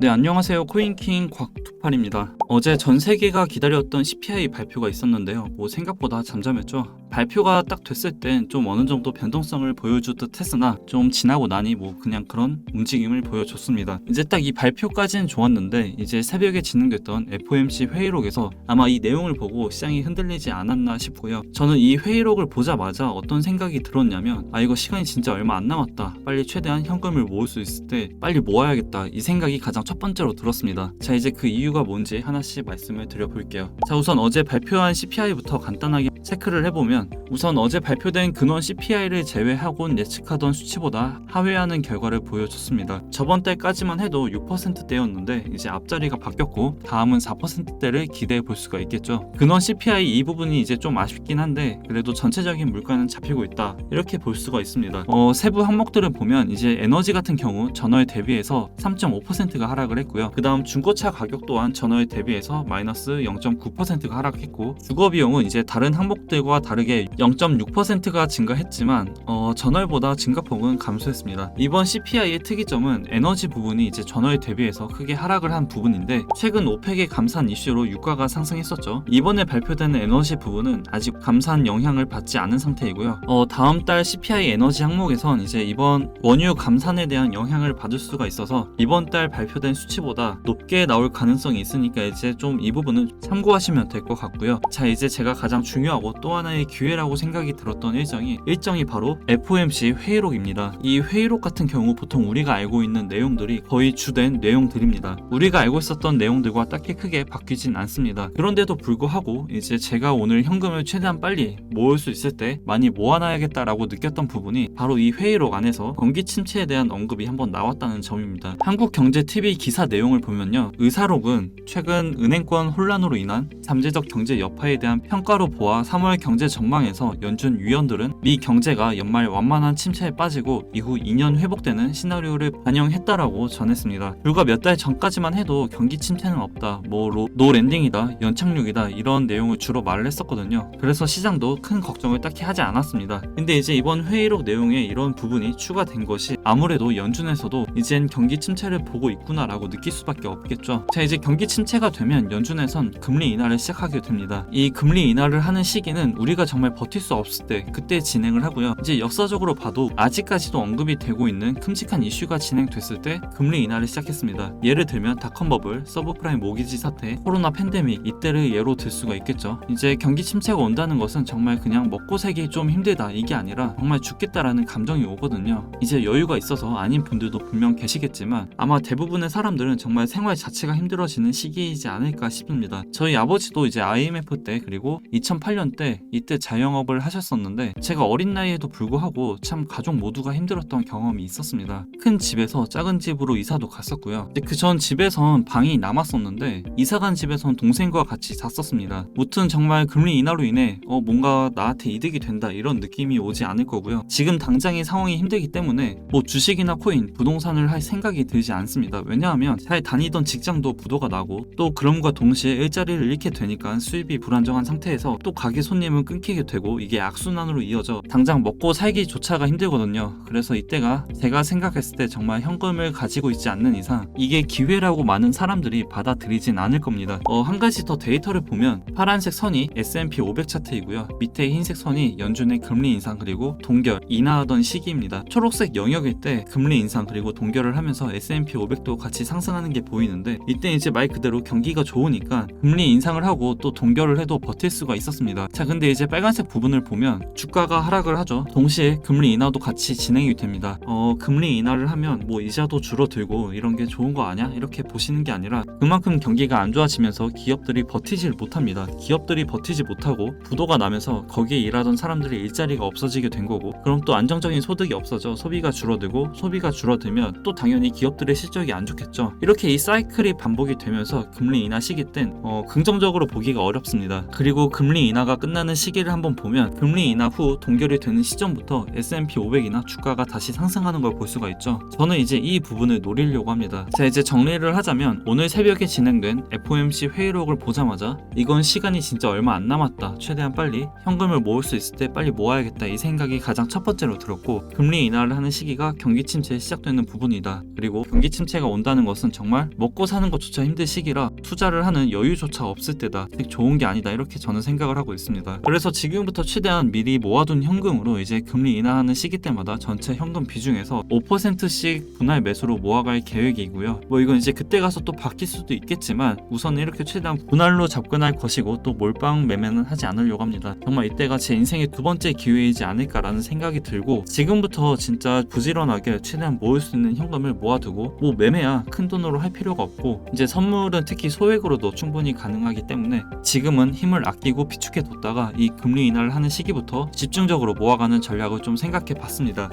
네, 안녕하세요. 코인킹 곽투팔입니다. 어제 전 세계가 기다렸던 CPI 발표가 있었는데요. 생각보다 잠잠했죠. 발표가 딱 됐을 땐 좀 어느 정도 변동성을 보여주듯 했으나 좀 지나고 나니 그냥 그런 움직임을 보여줬습니다. 이제 딱 이 발표까지는 좋았는데 이제 새벽에 진행됐던 FOMC 회의록에서 아마 이 내용을 보고 시장이 흔들리지 않았나 싶고요. 저는 이 회의록을 보자마자 어떤 생각이 들었냐면 이거 시간이 진짜 얼마 안 남았다. 빨리 최대한 현금을 모을 수 있을 때 빨리 모아야겠다. 이 생각이 가장 첫 번째로 들었습니다. 자, 이제 그 이유가 뭔지 하나씩 말씀을 드려볼게요. 자, 우선 어제 발표한 CPI부터 간단하게 체크를 해보면 우선 어제 발표된 근원 CPI를 제외하곤 예측하던 수치보다 하회하는 결과를 보여줬습니다. 저번 달까지만 해도 6%대였는데 이제 앞자리가 바뀌었고 다음은 4%대를 기대해 볼 수가 있겠죠. 근원 CPI 이 부분이 이제 좀 아쉽긴 한데 그래도 전체적인 물가는 잡히고 있다 이렇게 볼 수가 있습니다. 세부 항목들을 보면 이제 에너지 같은 경우 전월 대비해서 3.5%가 하락을 했고요. 그 다음 중고차 가격 또한 전월 대비해서 마이너스 0.9%가 하락했고 주거 비용은 이제 다른 항목들과 다르게 0.6%가 증가했지만 전월보다 증가폭은 감소했습니다. 이번 CPI의 특이점은 에너지 부분이 이제 전월 대비해서 크게 하락을 한 부분인데 최근 오펙의 감산 이슈로 유가가 상승했었죠. 이번에 발표되는 에너지 부분은 아직 감산 영향을 받지 않은 상태이고요. 다음 달 CPI 에너지 항목에선 이제 이번 원유 감산에 대한 영향을 받을 수가 있어서 이번 달 발표된 수치보다 높게 나올 가능성이 있으니까 이제 좀 이 부분은 참고하시면 될 것 같고요. 자, 이제 제가 가장 중요하고 또 하나의 기회라고 생각이 들었던 일정이 바로 FOMC 회의록입니다. 이 회의록 같은 경우 보통 우리가 알고 있는 내용들이 거의 주된 내용들입니다. 우리가 알고 있었던 내용들과 딱히 크게 바뀌진 않습니다. 그런데도 불구하고 이제 제가 오늘 현금을 최대한 빨리 모을 수 있을 때 많이 모아놔야겠다라고 느꼈던 부분이 바로 이 회의록 안에서 경기 침체에 대한 언급이 한번 나왔다는 점입니다. 한국경제TV 기사 내용을 보면요, 의사록은 최근 은행권 혼란으로 인한 잠재적 경제 여파에 대한 평가로 보아 3월 경제 전망에서 연준 위원들은 미 경제가 연말 완만한 침체에 빠지고 이후 2년 회복되는 시나리오를 반영했다라고 전했습니다. 불과 몇 달 전까지만 해도 경기 침체는 없다, 노 랜딩이다, 연착륙이다 이런 내용을 주로 말을 했었거든요. 그래서 시장도 큰 걱정을 딱히 하지 않았습니다. 근데 이제 이번 회의록 내용에 이런 부분이 추가된 것이 아무래도 연준에서도 이젠 경기 침체를 보고 있구나라고 느낄 수밖에 없겠죠. 자, 이제 경기 침체가 되면 연준에선 금리 인하를 시작하게 됩니다. 이 금리 인하를 하는 시기는 우리가 정말 버틸 수 없을 때 그때 진행을 하고요. 이제 역사적으로 봐도 아직까지도 언급이 되고 있는 큼직한 이슈가 진행됐을 때 금리 인하를 시작했습니다. 예를 들면 닷컴 버블, 서브프라임 모기지 사태, 코로나 팬데믹 이때를 예로 들 수가 있겠죠. 이제 경기 침체가 온다는 것은 정말 그냥 먹고 살기 좀 힘들다 이게 아니라 정말 죽겠다라는 감정이 오거든요. 이제 여유가 있어서 아닌 분들도 분명 계시겠지만 아마 대부분의 사람들은 정말 생활 자체가 힘들어지는 시기이지 않을까 싶습니다. 저희 아버지도 이제 IMF 때 그리고 2008년 때 이때 자영업을 하셨었는데 제가 어린 나이에도 불구하고 참 가족 모두가 힘들었던 경험이 있었습니다. 큰 집에서 작은 집으로 이사도 갔었고요. 그 전 집에선 방이 남았었는데 이사간 집에선 동생과 같이 잤었습니다. 무튼 정말 금리 인하로 인해 뭔가 나한테 이득이 된다 이런 느낌이 오지 않을 거고요. 지금 당장의 상황이 힘들기 때문에 주식이나 코인, 부동산을 할 생각이 들지 않습니다. 왜냐하면 잘 다니던 직장도 부도가 나고 또 그럼과 동시에 일자리를 잃게 되니까 수입이 불안정한 상태에서 또 가게 손님은 끊기게 되고 이게 악순환으로 이어져 당장 먹고 살기조차가 힘들거든요. 그래서 이때가 제가 생각했을 때 정말 현금을 가지고 있지 않는 이상 이게 기회라고 많은 사람들이 받아들이진 않을 겁니다. 한 가지 더 데이터를 보면 파란색 선이 S&P 500 차트이고요. 밑에 흰색 선이 연준의 금리 인상 그리고 동결, 인하하던 시기입니다. 초록색 영역일 때 금리 인상 그리고 동결을 하면서 S&P 500도 같이 상승하는 게 보이는데 이때 이제 말 그대로 경기가 좋으니까 금리 인상을 하고 또 동결을 해도 버틸 수가 있었습니다. 자, 근데 이제 빨간색 부분을 보면 주가가 하락을 하죠. 동시에 금리 인하도 같이 진행이 됩니다. 금리 인하를 하면 이자도 줄어들고 이런 게 좋은 거 아니야? 이렇게 보시는 게 아니라 그만큼 경기가 안 좋아지면서 기업들이 버티질 못합니다. 기업들이 버티지 못하고 부도가 나면서 거기에 일하던 사람들의 일자리가 없어지게 된 거고 그럼 또 안정적인 소득이 없어져 소비가 줄어들고 소비가 줄어들면 또 당연히 기업들의 실적이 안 좋겠죠. 이렇게 이 사이클이 반복이 되면서 금리 금리 인하 시기 땐 긍정적으로 보기가 어렵습니다. 그리고 금리 인하가 끝나는 시기를 한번 보면 금리 인하 후 동결이 되는 시점부터 S&P 500이나 주가가 다시 상승하는 걸 볼 수가 있죠. 저는 이제 이 부분을 노리려고 합니다. 자, 이제 정리를 하자면 오늘 새벽에 진행된 FOMC 회의록을 보자마자 이건 시간이 진짜 얼마 안 남았다. 최대한 빨리 현금을 모을 수 있을 때 빨리 모아야겠다. 이 생각이 가장 첫 번째로 들었고, 금리 인하를 하는 시기가 경기 침체에 시작되는 부분이다. 그리고 경기 침체가 온다는 것은 정말 먹고 사는 것조차 힘든 시기라 투자를 하는 여유조차 없을 때다. 즉 좋은 게 아니다. 이렇게 저는 생각을 하고 있습니다. 그래서 지금부터 최대한 미리 모아둔 현금으로 이제 금리 인하하는 시기 때마다 전체 현금 비중에서 5%씩 분할 매수로 모아갈 계획이고요. 뭐 이건 이제 그때 가서 또 바뀔 수도 있겠지만 우선은 이렇게 최대한 분할로 접근할 것이고, 또 몰빵 매매는 하지 않으려고 합니다. 정말 이때가 제 인생의 두 번째 기회이지 않을까라는 생각이 들고, 지금부터 진짜 부지런하게 최대한 모을 수 있는 현금을 모아두고, 뭐 매매야 큰 돈으로 할 필요가 없고 이제 선물은 특히 소액으로도 충분히 가능하기 때문에 지금은 힘을 아끼고 비축해 뒀다가 이 금리 인하를 하는 시기부터 집중적으로 모아가는 전략을 좀 생각해 봤습니다.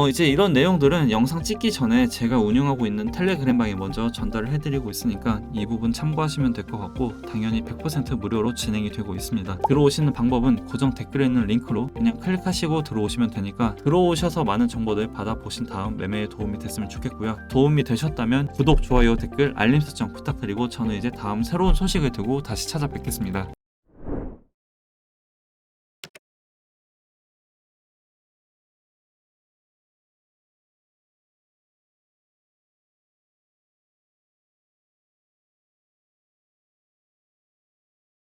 이제 이런 내용들은 영상 찍기 전에 제가 운영하고 있는 텔레그램 방에 먼저 전달을 해드리고 있으니까 이 부분 참고하시면 될 것 같고, 당연히 100% 무료로 진행이 되고 있습니다. 들어오시는 방법은 고정 댓글에 있는 링크로 그냥 클릭하시고 들어오시면 되니까 들어오셔서 많은 정보들 받아보신 다음 매매에 도움이 됐으면 좋겠고요. 도움이 되셨다면 구독, 좋아요, 댓글, 알림 설정 부탁드리고 저는 이제 다음 새로운 소식을 두고 다시 찾아뵙겠습니다.